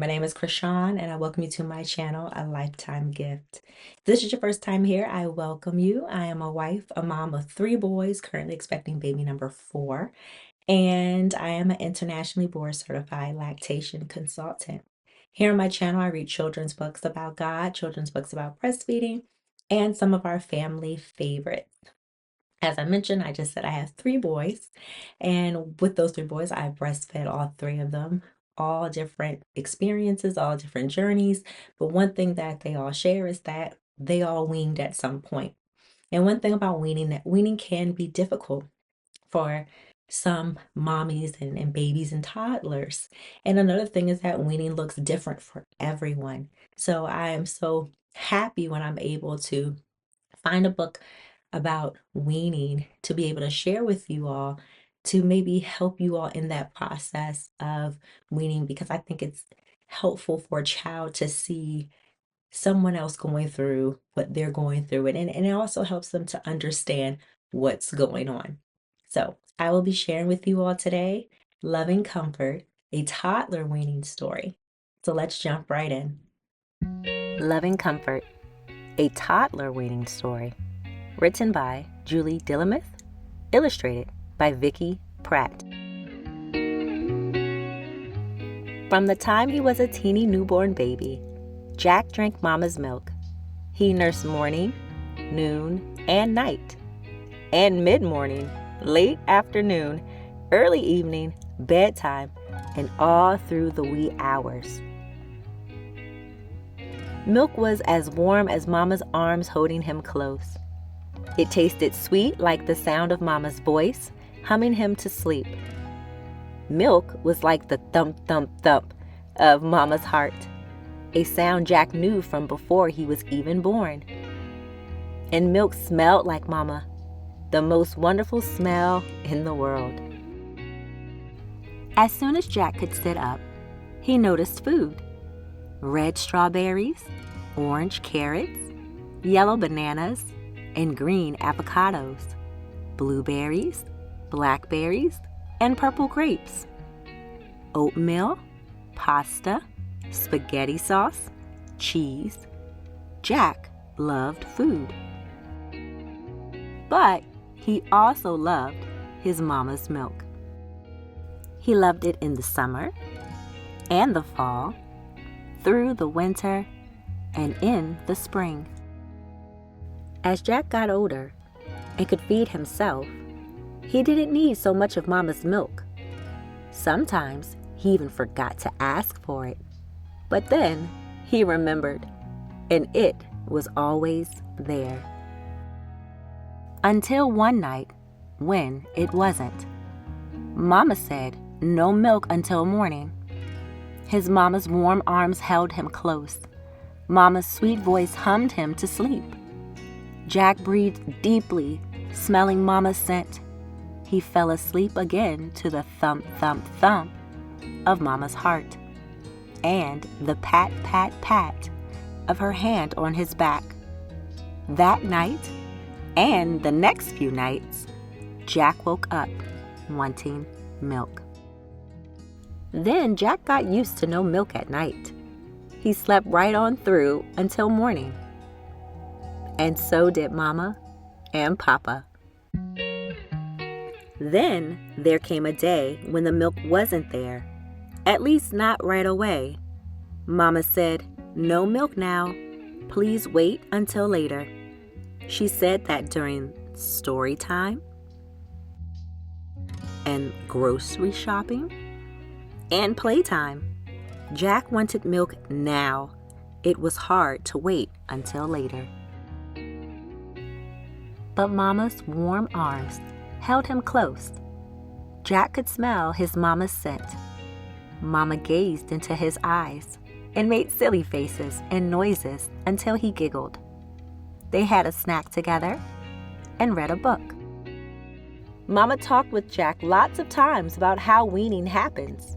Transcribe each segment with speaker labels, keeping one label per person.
Speaker 1: my name is Krishan, and I welcome you to my channel, A Lifetime Gift. If this is your first time here, I welcome you. I am a wife, a mom of 3 boys, currently expecting baby number 4, and I am an internationally board certified lactation consultant. Here on my channel, I read children's books about God, children's books about breastfeeding, and some of our family favorites. As I mentioned, I just said I have 3 boys, and with those 3 boys, I breastfed all 3 of them, all different experiences, all different journeys. But one thing that they all share is that they all weaned at some point. And one thing about weaning, that weaning can be difficult for some mommies and babies and toddlers. And another thing is that weaning looks different for everyone. So I am so happy when I'm able to find a book about weaning to be able to share with you all to maybe help you all in that process of weaning, because I think it's helpful for a child to see someone else going through what they're going through, and it also helps them to understand what's going on. So I will be sharing with you all today Loving Comfort, a toddler weaning story. So let's jump right in. Loving Comfort, a toddler weaning story. Written by Julie Dillemuth, illustrated by Vicki Pratt. From the time he was a teeny newborn baby, Jack drank Mama's milk. He nursed morning, noon, and night, and mid-morning, late afternoon, early evening, bedtime, and all through the wee hours. Milk was as warm as Mama's arms holding him close. It tasted sweet like the sound of Mama's voice, humming him to sleep. Milk was like the thump-thump-thump of Mama's heart, a sound Jack knew from before he was even born. And milk smelled like Mama, the most wonderful smell in the world. As soon as Jack could sit up, he noticed food. Red strawberries, orange carrots, yellow bananas, and green avocados, blueberries, blackberries, and purple grapes, oatmeal, pasta, spaghetti sauce, cheese. Jack loved food. But he also loved his Mama's milk. He loved it in the summer and the fall, through the winter, and in the spring. As Jack got older and could feed himself, he didn't need so much of Mama's milk. Sometimes he even forgot to ask for it, but then he remembered, and it was always there. Until one night when it wasn't. Mama said no milk until morning. His Mama's warm arms held him close. Mama's sweet voice hummed him to sleep. Jack breathed deeply, smelling Mama's scent. He fell asleep again to the thump, thump, thump of Mama's heart, and the pat, pat, pat of her hand on his back. That night, and the next few nights, Jack woke up wanting milk. Then Jack got used to no milk at night. He slept right on through until morning. And so did Mama and Papa. Then there came a day when the milk wasn't there, at least not right away. Mama said, "No milk now. Please wait until later." She said that during story time and grocery shopping and playtime. Jack wanted milk now. It was hard to wait until later. But Mama's warm arms held him close. Jack could smell his Mama's scent. Mama gazed into his eyes and made silly faces and noises until he giggled. They had a snack together and read a book. Mama talked with Jack lots of times about how weaning happens,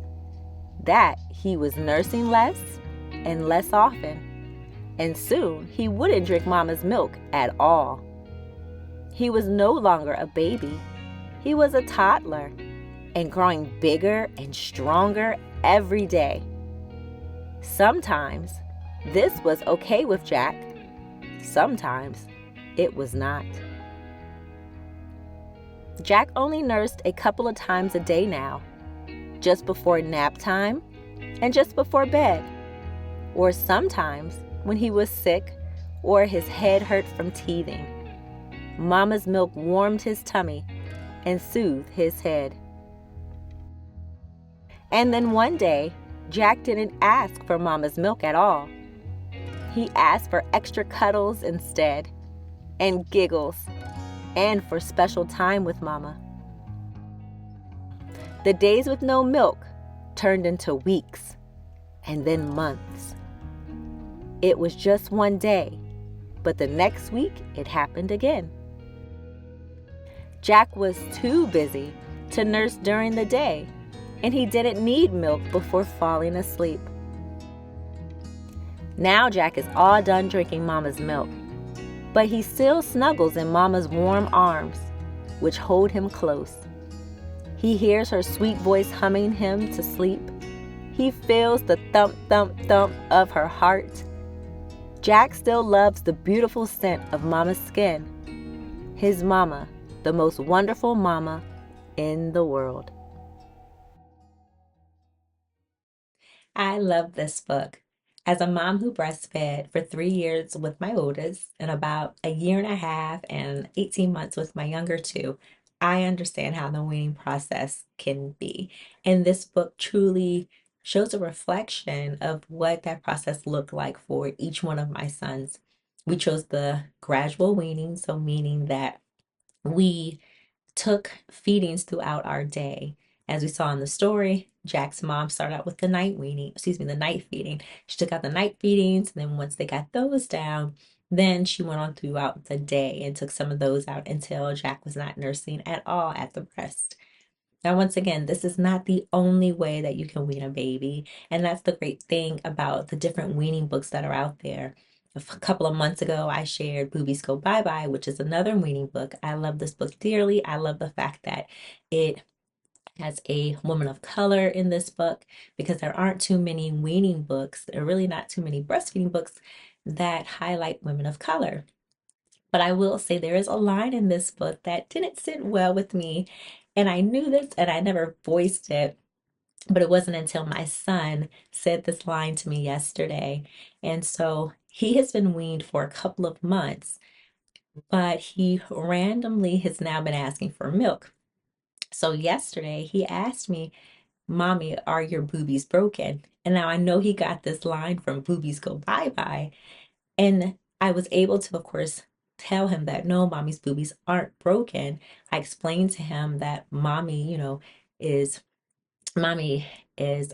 Speaker 1: that he was nursing less and less often, and soon he wouldn't drink Mama's milk at all. He was no longer a baby. He was a toddler and growing bigger and stronger every day. Sometimes this was okay with Jack. Sometimes it was not. Jack only nursed a couple of times a day now, just before nap time and just before bed, or sometimes when he was sick or his head hurt from teething. Mama's milk warmed his tummy and soothed his head. And then one day, Jack didn't ask for Mama's milk at all. He asked for extra cuddles instead, and giggles, and for special time with Mama. The days with no milk turned into weeks, and then months. It was just one day, but the next week it happened again. Jack was too busy to nurse during the day, and he didn't need milk before falling asleep. Now Jack is all done drinking Mama's milk, but he still snuggles in Mama's warm arms, which hold him close. He hears her sweet voice humming him to sleep. He feels the thump, thump, thump of her heart. Jack still loves the beautiful scent of Mama's skin. His Mama, the most wonderful Mama in the world. I love this book. As a mom who breastfed for 3 years with my oldest and about a year and a half and 18 months with my younger two, I understand how the weaning process can be. And this book truly shows a reflection of what that process looked like for each one of my sons. We chose the gradual weaning, so meaning that we took feedings throughout our day. As we saw in the story, Jack's mom started out with the night feeding. She took out the night feedings, and then once they got those down, then she went on throughout the day and took some of those out until Jack was not nursing at all at the breast. Now, once again, this is not the only way that you can wean a baby, and that's the great thing about the different weaning books that are out there. A couple of months ago, I shared Boobies Go Bye-Bye, which is another weaning book. I love this book dearly. I love the fact that it has a woman of color in this book because there aren't too many weaning books. There are really not too many breastfeeding books that highlight women of color. But I will say there is a line in this book that didn't sit well with me. And I knew this and I never voiced it. But it wasn't until my son said this line to me yesterday. And so he has been weaned for a couple of months, but he randomly has now been asking for milk. So yesterday he asked me, Mommy, are your boobies broken? And now I know he got this line from Boobies Go Bye-Bye. And I was able to, of course, tell him that no, Mommy's boobies aren't broken. I explained to him that is mommy is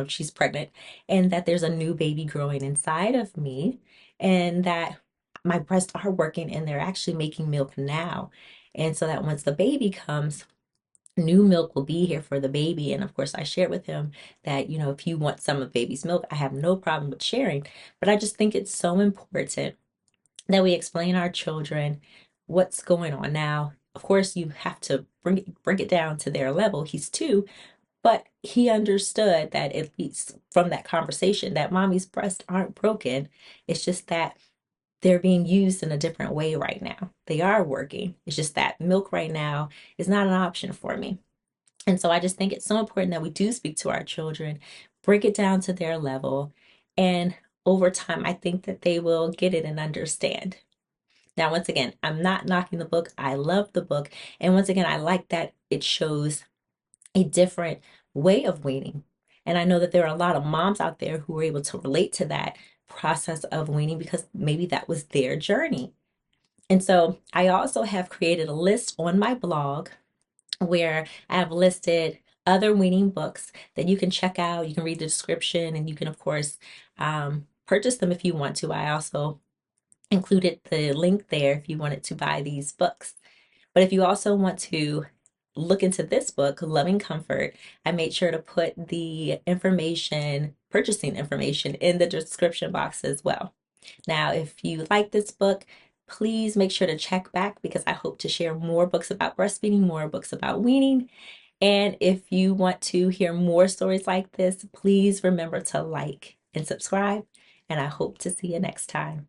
Speaker 1: she's pregnant and that there's a new baby growing inside of me and that my breasts are working and they're actually making milk now. And so that once the baby comes, new milk will be here for the baby. And of course, I shared with him that, if you want some of baby's milk, I have no problem with sharing. But I just think it's so important that we explain our children what's going on. Now, of course, you have to bring it down to their level. He's 2, but he understood that at least from that conversation that mommy's breasts aren't broken. It's just that they're being used in a different way right now. They are working. It's just that milk right now is not an option for me. And so I just think it's so important that we do speak to our children, break it down to their level, and over time, I think that they will get it and understand. Now, once again, I'm not knocking the book. I love the book. And once again, I like that it shows a different way of weaning. And I know that there are a lot of moms out there who are able to relate to that process of weaning because maybe that was their journey. And so I also have created a list on my blog where I have listed other weaning books that you can check out. You can read the description and you can, of course, purchase them if you want to. I also included the link there if you wanted to buy these books. But if you also want to look into this book, Loving Comfort, I made sure to put the purchasing information in the description box as well. Now, if you like this book, please make sure to check back because I hope to share more books about breastfeeding, more books about weaning. And if you want to hear more stories like this, please remember to like and subscribe, and I hope to see you next time.